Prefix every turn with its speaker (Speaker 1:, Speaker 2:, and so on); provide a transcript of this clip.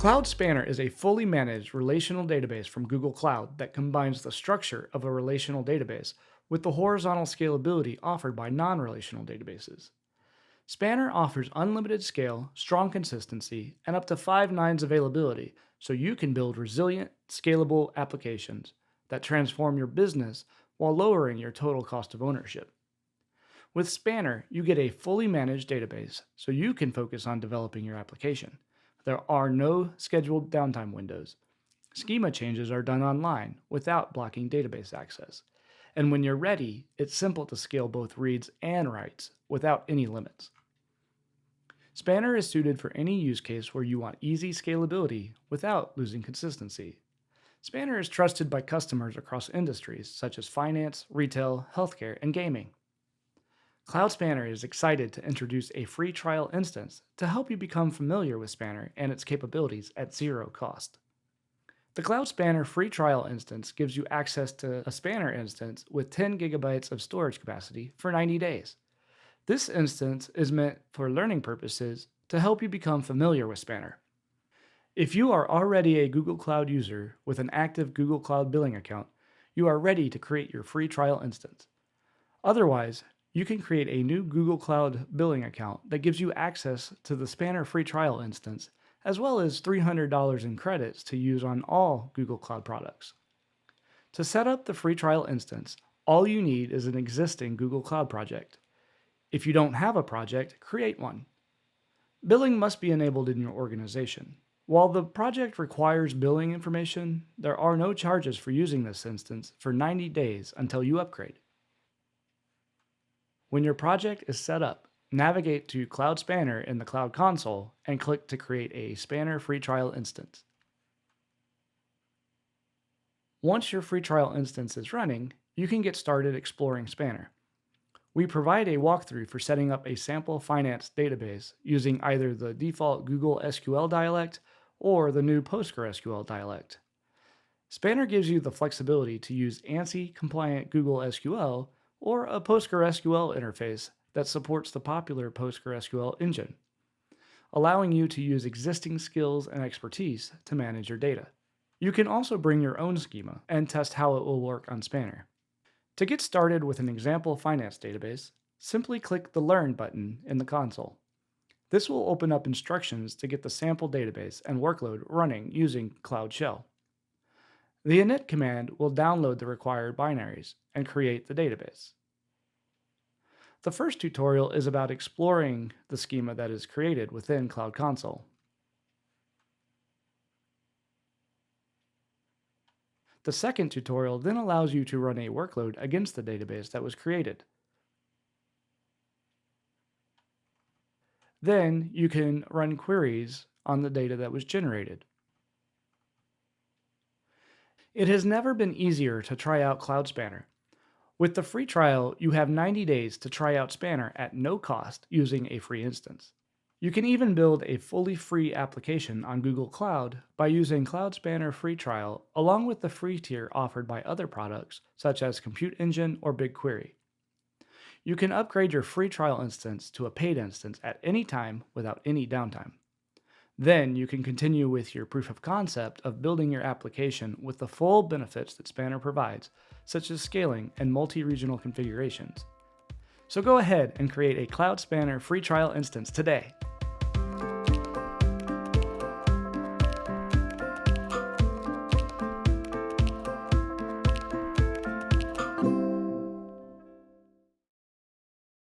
Speaker 1: Cloud Spanner is a fully managed relational database from Google Cloud that combines the structure of a relational database with the horizontal scalability offered by non-relational databases. Spanner offers unlimited scale, strong consistency, and up to 5 nines availability so you can build resilient, scalable applications that transform your business while lowering your total cost of ownership. With Spanner, you get a fully managed database so you can focus on developing your application. There are no scheduled downtime windows. Schema changes are done online without blocking database access. And when you're ready, it's simple to scale both reads and writes without any limits. Spanner is suited for any use case where you want easy scalability without losing consistency. Spanner is trusted by customers across industries such as finance, retail, healthcare, and gaming. Cloud Spanner is excited to introduce a free trial instance to help you become familiar with Spanner and its capabilities at zero cost. The Cloud Spanner free trial instance gives you access to a Spanner instance with 10 gigabytes of storage capacity for 90 days. This instance is meant for learning purposes to help you become familiar with Spanner. If you are already a Google Cloud user with an active Google Cloud billing account, you are ready to create your free trial instance. Otherwise, you can create a new Google Cloud billing account that gives you access to the Spanner free trial instance, as well as $300 in credits to use on all Google Cloud products. To set up the free trial instance, all you need is an existing Google Cloud project. If you don't have a project, create one. Billing must be enabled in your organization. While the project requires billing information, there are no charges for using this instance for 90 days until you upgrade. When your project is set up, navigate to Cloud Spanner in the Cloud Console and click to create a Spanner free trial instance. Once your free trial instance is running, you can get started exploring Spanner. We provide a walkthrough for setting up a sample finance database using either the default Google SQL dialect or the new PostgreSQL dialect. Spanner gives you the flexibility to use ANSI-compliant Google SQL or a PostgreSQL interface that supports the popular PostgreSQL engine, allowing you to use existing skills and expertise to manage your data. You can also bring your own schema and test how it will work on Spanner. To get started with an example finance database, simply click the Learn button in the console. This will open up instructions to get the sample database and workload running using Cloud Shell. The init command will download the required binaries and create the database. The first tutorial is about exploring the schema that is created within Cloud Console. The second tutorial then allows you to run a workload against the database that was created. Then you can run queries on the data that was generated. It has never been easier to try out Cloud Spanner. With the free trial, you have 90 days to try out Spanner at no cost using a free instance. You can even build a fully free application on Google Cloud by using Cloud Spanner free trial along with the free tier offered by other products such as Compute Engine or BigQuery. You can upgrade your free trial instance to a paid instance at any time without any downtime. Then you can continue with your proof of concept of building your application with the full benefits that Spanner provides, such as scaling and multi-regional configurations. So go ahead and create a Cloud Spanner free trial instance today.